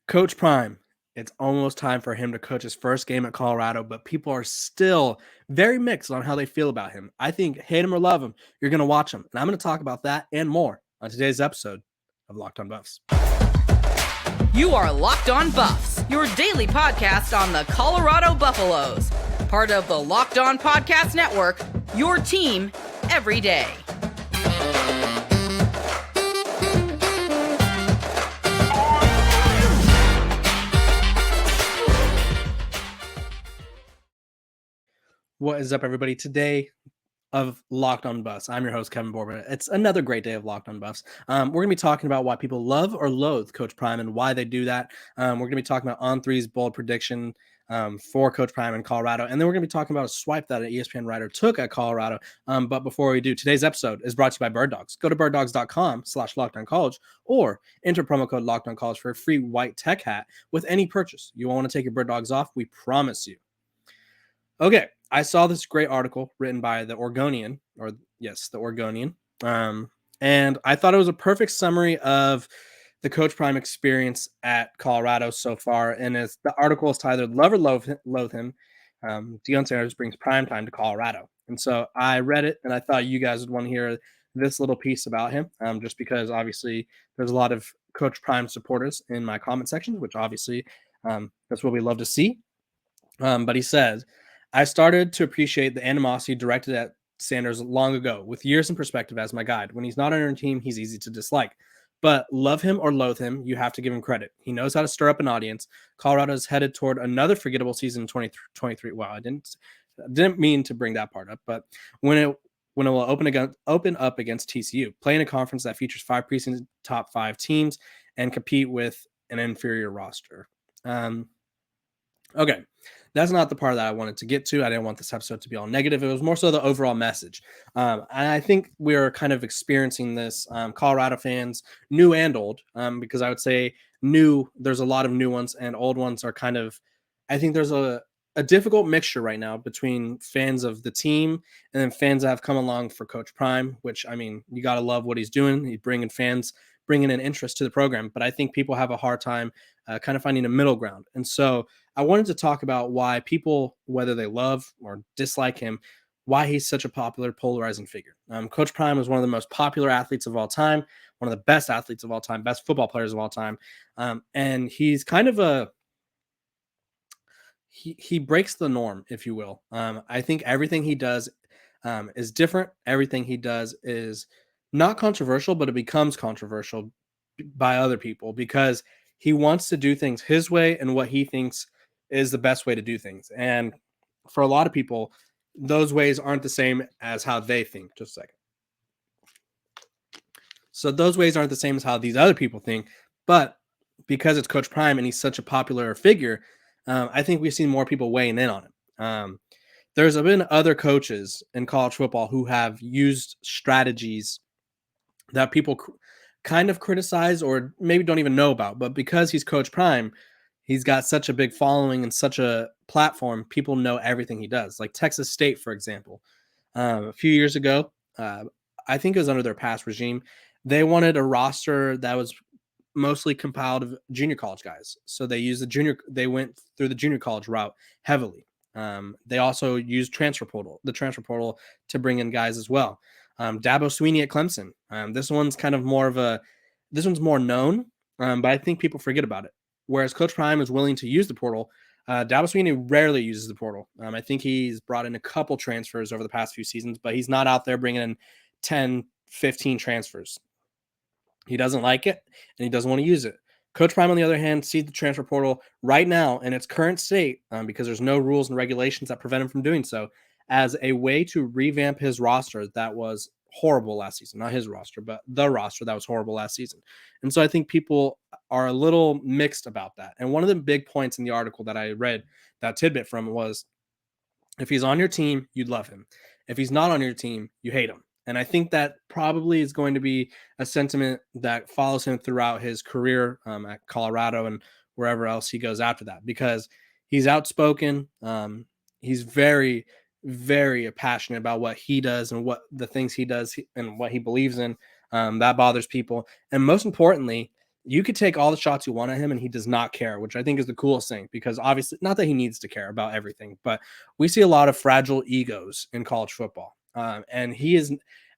Coach Prime, it's almost time for him to coach his first game at Colorado, but people are still very mixed on how they feel about him. I think hate him or love him, you're going to watch him. And I'm going to talk about that and more on today's episode of Locked on Buffs. You are Locked on Buffs, your daily podcast on the Colorado Buffaloes. Part of the Locked on Podcast Network, your team every day. What is up, everybody? Today of Locked on Buffs, I'm your host, Kevin Borba. It's another great day of Locked on Buffs. We're going to be talking about why people love or loathe Coach Prime and why they do that. We're going to be talking about On3's bold prediction for Coach Prime in Colorado. And then we're going to be talking about a swipe that an ESPN writer took at Colorado. But before we do, today's episode is brought to you by Bird Dogs. Go to birddogs.com/LockedOnCollege or enter promo code LockedOnCollege for a free white tech hat with any purchase. You won't want to take your Bird Dogs off, we promise you. Okay, I saw this great article written by the Oregonian, and I thought it was a perfect summary of the Coach Prime experience at Colorado so far. And the article is titled "Love or Loathe Him." Deion Sanders brings prime time to Colorado, and so I read it, and I thought you guys would want to hear this little piece about him, just because obviously there's a lot of Coach Prime supporters in my comment section, which obviously that's what we love to see. But he says, I started to appreciate the animosity directed at Sanders long ago, with years in perspective as my guide. When he's not on your team, he's easy to dislike. But love him or loathe him, you have to give him credit. He knows how to stir up an audience. Colorado is headed toward another forgettable season in 2023. Wow, I didn't mean to bring that part up, but when it will open up against TCU, play in a conference that features 5 preseason top 5 teams and compete with an inferior roster. Okay, that's not the part that I wanted to get to. I didn't want this episode to be all negative. It was more so the overall message. And I think we're kind of experiencing this, Colorado fans, new and old, because I would say new, there's a lot of new ones, and old ones are kind of, I think there's a difficult mixture right now between fans of the team and then fans that have come along for Coach Prime, which, I mean, you got to love what he's doing. He's bringing an interest to the program. But I think people have a hard time kind of finding a middle ground. And so I wanted to talk about why people, whether they love or dislike him, why he's such a popular, polarizing figure. Coach Prime is one of the most popular athletes of all time, one of the best athletes of all time, best football players of all time. And he's kind of he breaks the norm, if you will. I think everything he does is different. Everything he does is not controversial, but it becomes controversial by other people because he wants to do things his way and what he thinks is the best way to do things. And for a lot of people, those ways aren't the same as how they think. Just a second. So those ways aren't the same as how these other people think, but because it's Coach Prime and he's such a popular figure, I think we've seen more people weighing in on him. There's been other coaches in college football who have used strategies that people kind of criticize or maybe don't even know about, but because he's Coach Prime, he's got such a big following and such a platform, people know everything he does. Like Texas State, for example. A few years ago, I think it was under their past regime, they wanted a roster that was mostly compiled of junior college guys. So they went through the junior college route heavily. They also used the transfer portal to bring in guys as well. Dabo Swinney at Clemson. This one's more known, but I think people forget about it. Whereas Coach Prime is willing to use the portal, Dabo Swinney rarely uses the portal. I think he's brought in a couple transfers over the past few seasons, but he's not out there bringing in 10, 15 transfers. He doesn't like it, and he doesn't want to use it. Coach Prime, on the other hand, sees the transfer portal right now in its current state, because there's no rules and regulations that prevent him from doing so, as a way to revamp his roster that was horrible last season. Not his roster, but the roster that was horrible last season. And so I think people are a little mixed about that. And one of the big points in the article that I read, that tidbit from, was if he's on your team, you'd love him. If he's not on your team, you hate him. And I think that probably is going to be a sentiment that follows him throughout his career at Colorado and wherever else he goes after that, because he's outspoken. He's very, very passionate about what he does and what the things he does and what he believes in. That bothers people. And most importantly, you could take all the shots you want at him and he does not care, which I think is the coolest thing, because obviously, not that he needs to care about everything, but we see a lot of fragile egos in college football. And he is,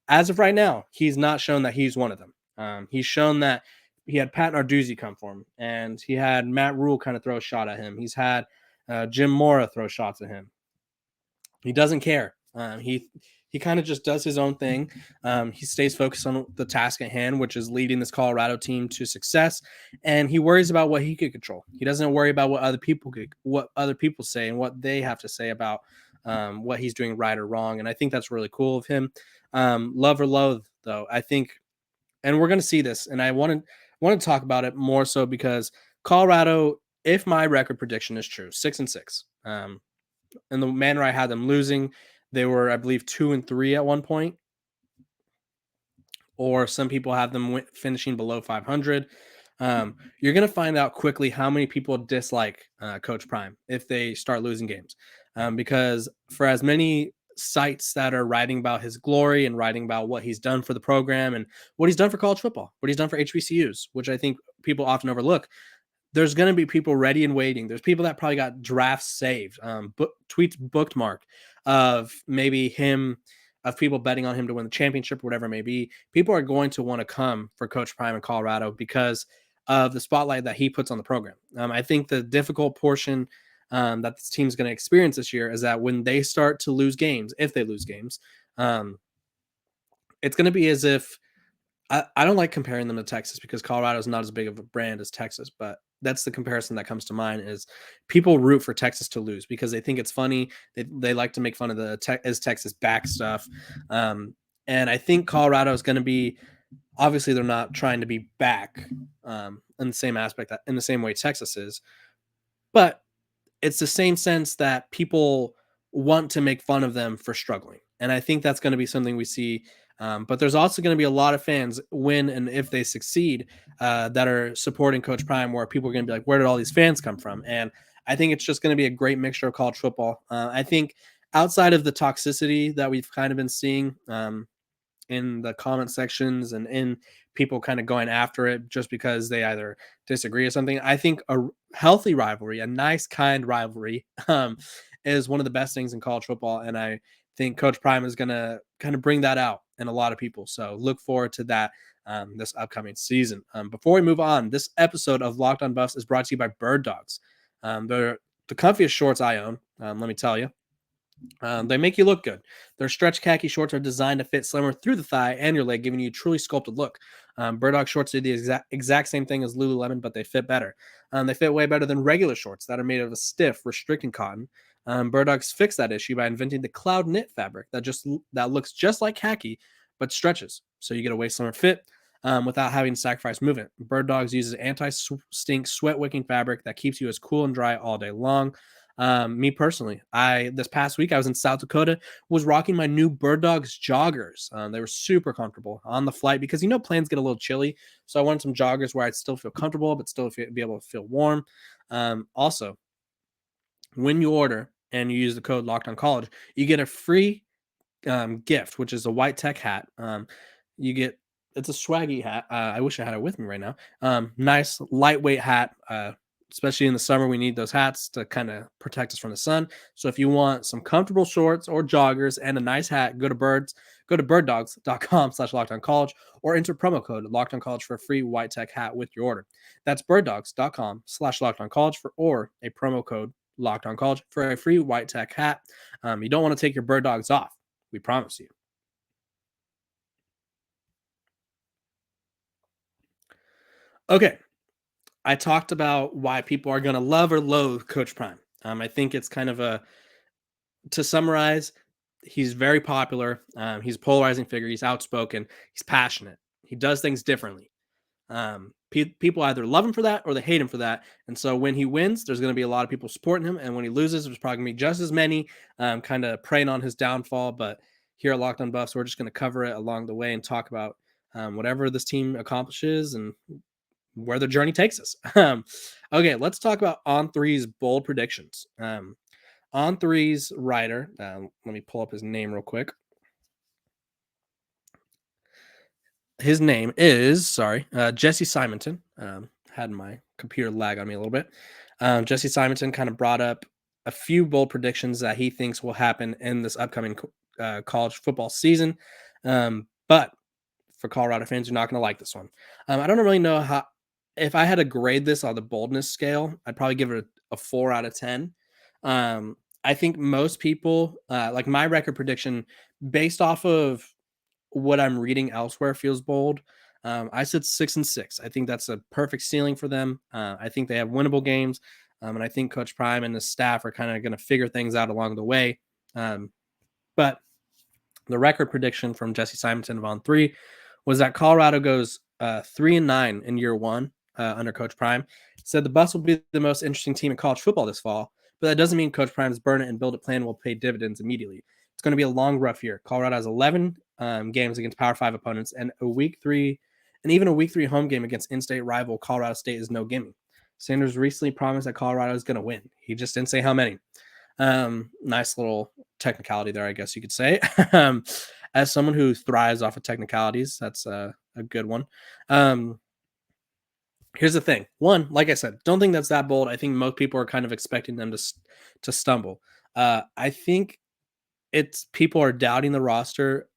as of right now, he's not shown that he's one of them. He's shown that he had Pat Narduzzi come for him, and he had Matt Rule kind of throw a shot at him. He's had Jim Mora throw shots at him. He doesn't care. He kind of just does his own thing. He stays focused on the task at hand, which is leading this Colorado team to success. And he worries about what he could control. He doesn't worry about what other people say and what they have to say about what he's doing right or wrong. And I think that's really cool of him. Love or loathe, though, I think, and we're going to see this. And I want to talk about it more so because Colorado, if my record prediction is true, 6-6. And the manner I had them losing, they were, I believe, 2-3 at one point, or some people have them finishing below 500. You're going to find out quickly how many people dislike Coach Prime if they start losing games, because for as many sites that are writing about his glory and writing about what he's done for the program and what he's done for college football, what he's done for HBCUs, which I think people often overlook, there's going to be people ready and waiting. There's people that probably got drafts saved, tweets bookmark of maybe him, of people betting on him to win the championship or whatever it may be. People are going to want to come for Coach Prime in Colorado because of the spotlight that he puts on the program. I think the difficult portion that this team's going to experience this year is that when they start to lose games, if they lose games, it's going to be as if, I don't like comparing them to Texas because Colorado is not as big of a brand as Texas, but that's the comparison that comes to mind is people root for Texas to lose because they think it's funny. They like to make fun of the as Texas back stuff. And I think Colorado is going to be, obviously they're not trying to be back in the same aspect, in the same way Texas is, but it's the same sense that people want to make fun of them for struggling. And I think that's going to be something we see. But there's also going to be a lot of fans when and if they succeed that are supporting Coach Prime, where people are going to be like, where did all these fans come from? And I think it's just going to be a great mixture of college football. I think outside of the toxicity that we've kind of been seeing in the comment sections and in people kind of going after it just because they either disagree or something, I think a healthy rivalry, a nice, kind rivalry is one of the best things in college football. And I think Coach Prime is going to kind of bring that out in a lot of people. So look forward to that this upcoming season. Before we move on, this episode of Locked On Buffs is brought to you by Bird Dogs. They're the comfiest shorts I own, let me tell you. They make you look good. Their stretch khaki shorts are designed to fit slimmer through the thigh and your leg, giving you a truly sculpted look. Bird Dog shorts do the exact same thing as Lululemon, but they fit better. They fit way better than regular shorts that are made of a stiff, restricting cotton. Bird Dogs fixed that issue by inventing the cloud knit fabric that looks just like khaki, but stretches, so you get a way slimmer fit without having to sacrifice movement. Bird Dogs uses anti-stink, sweat-wicking fabric that keeps you as cool and dry all day long. Me personally, this past week I was in South Dakota, was rocking my new Bird Dogs joggers. They were super comfortable on the flight because planes get a little chilly, so I wanted some joggers where I'd still feel comfortable but still be able to feel warm. Also, when you order and you use the code Locked On College, you get a free gift, which is a white tech hat. It's a swaggy hat. I wish I had it with me right now. Nice lightweight hat. Especially in the summer, we need those hats to kind of protect us from the sun. So if you want some comfortable shorts or joggers and a nice hat, go to birddogs.com/lockedoncollege or enter promo code LockedOnCollege for a free white tech hat with your order. That's birddogs.com/lockedoncollege or a promo code LockedOnCollege for a free white tech hat. You don't want to take your Bird Dogs off. We promise you. Okay. I talked about why people are going to love or loathe Coach Prime. I think it's kind of to summarize, he's very popular. He's a polarizing figure. He's outspoken. He's passionate. He does things differently. People either love him for that or they hate him for that. And so when he wins, there's going to be a lot of people supporting him. And when he loses, there's probably going to be just as many kind of preying on his downfall. But here at Locked On Buffs, we're just going to cover it along the way and talk about whatever this team accomplishes and where the journey takes us. Okay, let's talk about On3's bold predictions. On3's writer, let me pull up his name real quick. his name is Jesse Simonton. Had my computer lag on me a little bit. Jesse Simonton kind of brought up a few bold predictions that he thinks will happen in this upcoming college football season. But for Colorado fans, you're not going to like this one. I don't really know how. If I had to grade this on the boldness scale, I'd probably give it a 4 out of 10. I think most people, like my record prediction, based off of what I'm reading elsewhere, feels bold. I said 6-6. I think that's a perfect ceiling for them. I think they have winnable games, and I think Coach Prime and his staff are kind of going to figure things out along the way. But the record prediction from Jesse Simonton of On3 was that Colorado goes 3-9 in year one under Coach Prime. Said the Buffs will be the most interesting team in college football this fall, but that doesn't mean Coach Prime's burn it and build it plan will pay dividends immediately. It's going to be a long, rough year. Colorado has 11 games against Power 5 opponents, and even a week 3 home game against in-state rival Colorado State is no gimme. Sanders recently promised that Colorado is going to win. He just didn't say how many. Nice little technicality there, I guess you could say. As someone who thrives off of technicalities, that's a good one. Here's the thing. One, like I said, don't think that's that bold. I think most people are kind of expecting them to stumble. I think it's people are doubting the roster,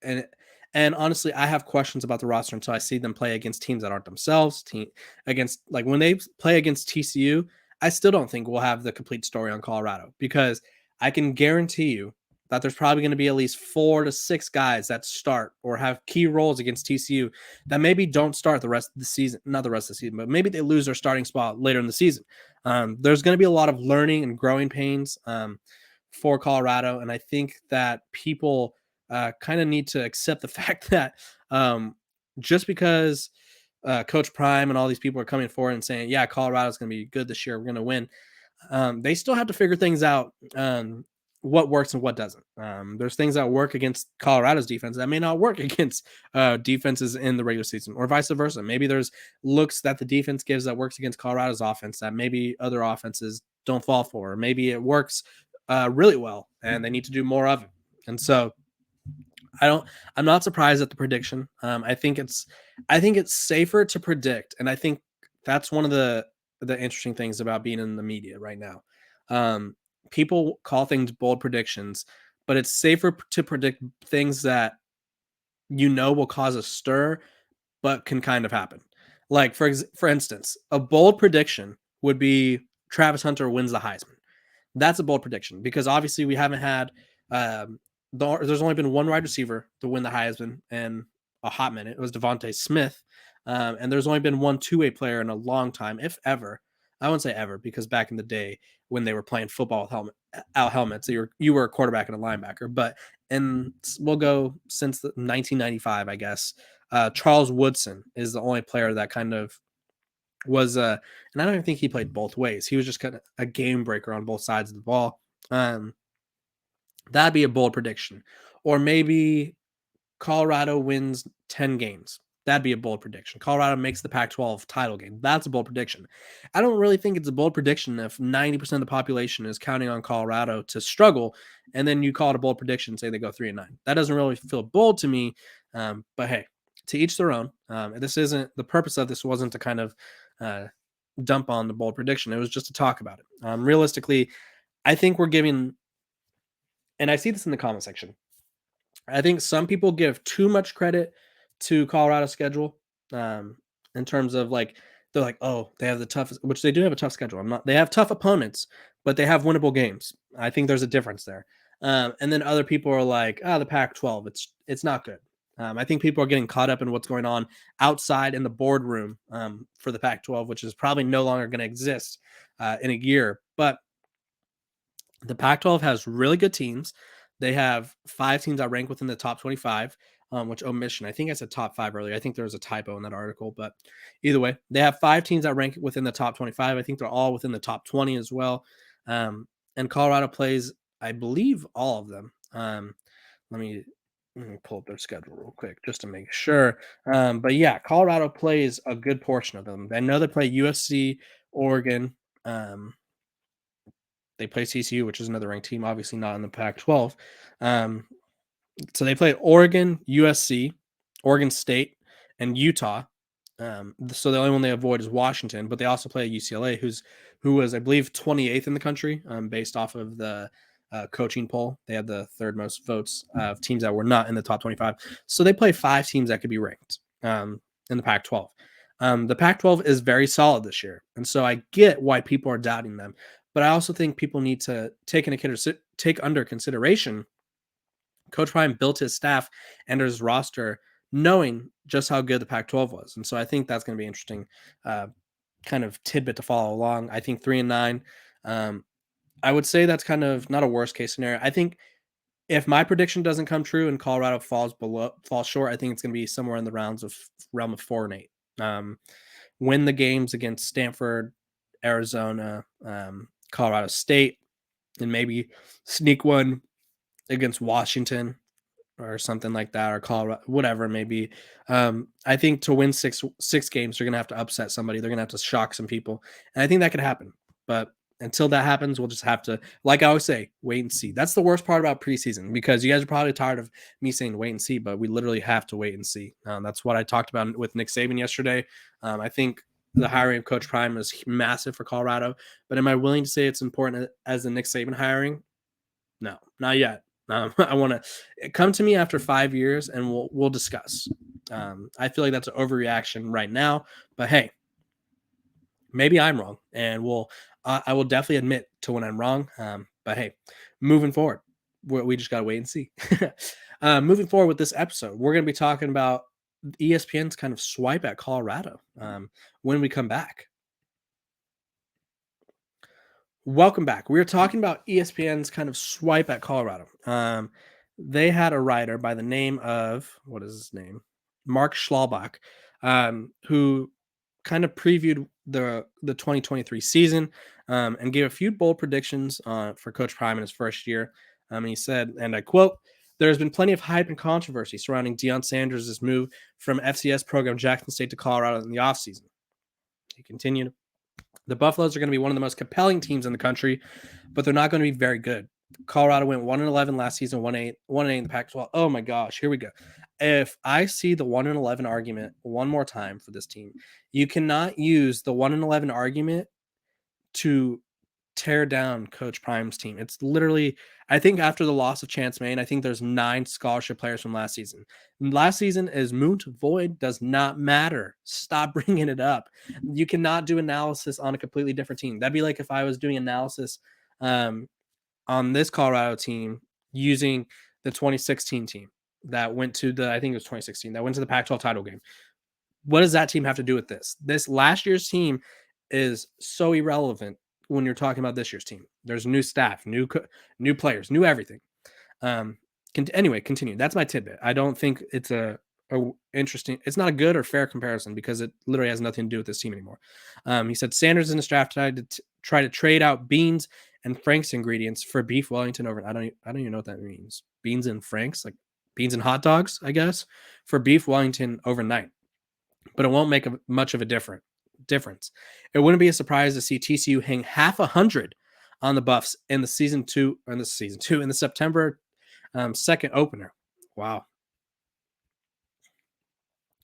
and honestly, I have questions about the roster until I see them play against teams that aren't themselves. Against, like, when they play against TCU, I still don't think we'll have the complete story on Colorado, because I can guarantee you that there's probably going to be at least 4 to 6 guys that start or have key roles against TCU that maybe don't start the rest of the season, not the rest of the season, but maybe they lose their starting spot later in the season. There's going to be a lot of learning and growing pains for Colorado, and I think that people kind of need to accept the fact that just because Coach Prime and all these people are coming forward and saying, yeah, Colorado's going to be good this year, we're going to win, they still have to figure things out, what works and what doesn't. There's things that work against Colorado's defense that may not work against defenses in the regular season, or vice versa. Maybe there's looks that the defense gives that works against Colorado's offense that maybe other offenses don't fall for, or maybe it works really well and they need to do more of it. And so I'm not surprised at the prediction. I think it's safer to predict, and I think that's one of the interesting things about being in the media right now. People call things bold predictions, but it's safer to predict things that will cause a stir, but can kind of happen. Like, for instance, a bold prediction would be Travis Hunter wins the Heisman. That's a bold prediction, because obviously we haven't had there's only been one wide receiver to win the Heisman in a hot minute. It was Devontae Smith. And there's only been one two-way player in a long time, if ever. I wouldn't say ever, because back in the day when they were playing football with helmets, you were a quarterback and a linebacker. But we'll go since 1995, I guess. Charles Woodson is the only player that kind of was and I don't even think he played both ways. He was just kind of a game breaker on both sides of the ball. That'd be a bold prediction. Or maybe Colorado wins 10 games. That'd be a bold prediction. Colorado makes the Pac-12 title game. That's a bold prediction. I don't really think it's a bold prediction if 90% of the population is counting on Colorado to struggle, and then you call it a bold prediction and say they go 3-9. That doesn't really feel bold to me. But hey, to each their own. This isn't the purpose of this wasn't to kind of dump on the bold prediction. It was just to talk about it. Realistically, I think we're giving, and I see this in the comment section, I think some people give too much credit to Colorado's schedule, in terms of, like, they're like, oh, they have the toughest, which they do have a tough schedule. They have tough opponents, but they have winnable games. I think there's a difference there. And then other people are like, the Pac-12, it's not good. I think people are getting caught up in what's going on outside in the boardroom for the Pac-12, which is probably no longer going to exist in a year. But the Pac-12 has really good teams. They have 5 teams that rank within the top 25, which omission. I think I said top 5 earlier. I think there was a typo in that article, but either way, they have 5 teams that rank within the top 25. I think they're all within the top 20 as well. And Colorado plays, I believe, all of them. Let me pull up their schedule real quick just to make sure. But yeah, Colorado plays a good portion of them. I know they play USC, Oregon. They play TCU, which is another ranked team, obviously not in the Pac-12. So they played Oregon, USC, Oregon State, and Utah. So the only one they avoid is Washington, but they also play UCLA, who was, I believe, 28th in the country, based off of the coaching poll. They had the third most votes of teams that were not in the top 25. So they play 5 teams that could be ranked in the Pac-12. The Pac-12 is very solid this year, and so I get why people are doubting them. But I also think people need to take under consideration Coach Prime built his staff and his roster knowing just how good the Pac-12 was, and so I think that's going to be interesting, kind of tidbit to follow along. I think 3-9. I would say that's kind of not a worst case scenario. I think if my prediction doesn't come true and Colorado falls short, I think it's going to be somewhere in the realm of 4-8. Win the games against Stanford, Arizona, Colorado State, and maybe sneak one against Washington or something like that, or Colorado, whatever it may be. I think to win six games, you're going to have to upset somebody. They're going to have to shock some people. And I think that could happen. But until that happens, we'll just have to, like I always say, wait and see. That's the worst part about preseason, because you guys are probably tired of me saying wait and see, but we literally have to wait and see. That's what I talked about with Nick Saban yesterday. I think the hiring of Coach Prime is massive for Colorado, but am I willing to say it's important as the Nick Saban hiring? No, not yet. I want to come to me after 5 years and we'll discuss. I feel like that's an overreaction right now, but hey, maybe I'm wrong, and I will definitely admit to when I'm wrong. But hey, moving forward, we just gotta wait and see. Moving forward with this episode, we're gonna be talking about ESPN's kind of swipe at Colorado when we come back. Welcome back. We were talking about ESPN's kind of swipe at Colorado. They had a writer by the name of, what is his name? Mark Schlabach, who kind of previewed the 2023 season and gave a few bold predictions for Coach Prime in his first year. And he said, and I quote, "There has been plenty of hype and controversy surrounding Deion Sanders' move from FCS program Jackson State to Colorado in the offseason." He continued, "The Buffaloes are going to be one of the most compelling teams in the country, but they're not going to be very good. Colorado went 1-11 last season, 1-8 in the Pac-12. Oh my gosh, here we go. If I see the 1-11 argument one more time for this team, you cannot use the 1-11 argument to tear down Coach Prime's team. It's literally, I think after the loss of Chance Main, I think there's 9 scholarship players from last season. Last season is moot, void, does not matter. Stop bringing it up. You cannot do analysis on a completely different team. That'd be like if I was doing analysis on this Colorado team using the 2016 team that went to I think it was 2016, that went to the Pac-12 title game. What does that team have to do with this? This last year's team is so irrelevant when you're talking about this year's team. There's new staff, new players, new everything. Anyway, continue. That's my tidbit. I don't think it's a interesting, it's not a good or fair comparison because it literally has nothing to do with this team anymore. He said Sanders in his draft tried to try to trade out beans and Frank's ingredients for beef Wellington over. I don't even know what that means. Beans and Frank's, like beans and hot dogs, I guess, for beef Wellington overnight. But it won't make much of a difference. It wouldn't be a surprise to see TCU hang half 100 on the Buffs in the in the September 2nd opener. Wow.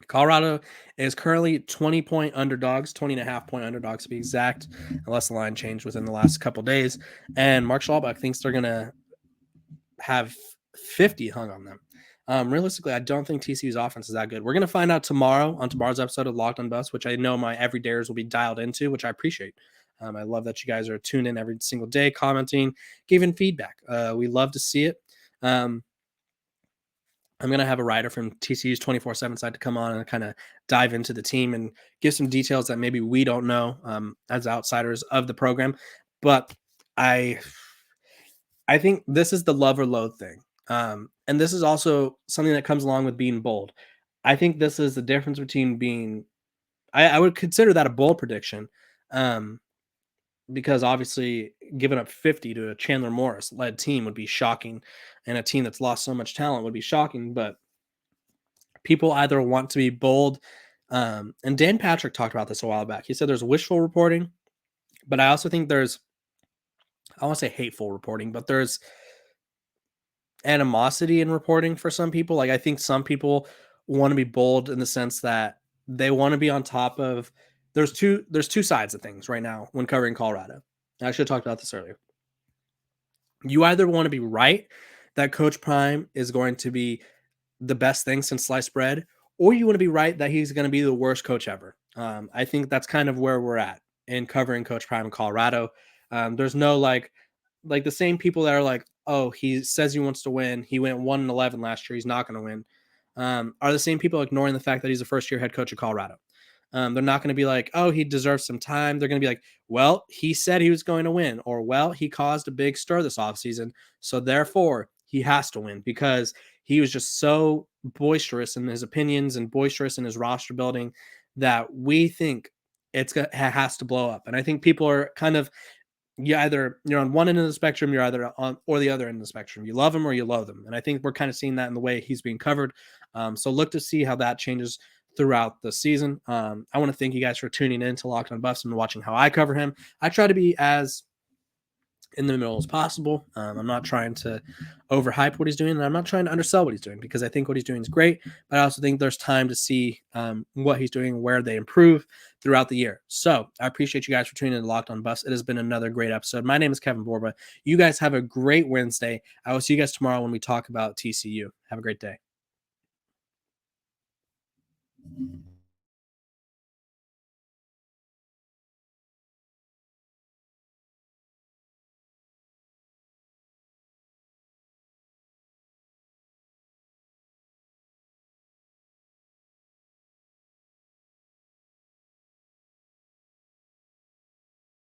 Colorado is currently 20-point underdogs, 20.5-point underdogs to be exact, unless the line changed within the last couple days. And Mark Schlabach thinks they're going to have 50 hung on them. Realistically, I don't think TCU's offense is that good. We're going to find out tomorrow on tomorrow's episode of Locked on Buffs, which I know my everydayers will be dialed into, which I appreciate. I love that you guys are tuned in every single day, commenting, giving feedback. We love to see it. I'm going to have a writer from TCU's 24/7 side to come on and kind of dive into the team and give some details that maybe we don't know as outsiders of the program. But I think this is the love or loathe thing. And this is also something that comes along with being bold. I think this is the difference between being, I would consider that a bold prediction, because obviously giving up 50 to a Chandler Morris led team would be shocking, and a team that's lost so much talent would be shocking. But people either want to be bold, and Dan Patrick talked about this a while back. He said there's wishful reporting, but I also think there's, I want to say hateful reporting, but there's animosity in reporting for some people. Like I think some people want to be bold in the sense that they want to be on top of. There's two sides of things right now when covering Colorado. I should have talked about this earlier. You either want to be right that Coach Prime is going to be the best thing since sliced bread, or you want to be right that he's going to be the worst coach ever. I think that's kind of where we're at in covering Coach Prime in Colorado. There's no like the same people that are like, oh, he says he wants to win. He went 1-11 last year. He's not going to win. Are the same people ignoring the fact that he's a first year head coach of Colorado. They're not going to be like, oh, he deserves some time. They're going to be like, well, he said he was going to win, or well, he caused a big stir this offseason. So therefore, he has to win because he was just so boisterous in his opinions and boisterous in his roster building that we think it has to blow up. And I think people are kind of, you're on one end of the spectrum, you're either on or the other end of the spectrum. You love him or you loathe him. And I think we're kind of seeing that in the way he's being covered. So look to see how that changes throughout the season. I want to thank you guys for tuning in to Locked on Buffs and watching how I cover him. I try to be as in the middle as possible. I'm not trying to overhype what he's doing, and I'm not trying to undersell what he's doing because I think what he's doing is great, but I also think there's time to see what he's doing, where they improve throughout the year. So I appreciate you guys for tuning in to Locked on Buffs. It has been another great episode. My name is Kevin Borba. You guys have a great Wednesday. I will see you guys tomorrow when we talk about TCU. Have a great day.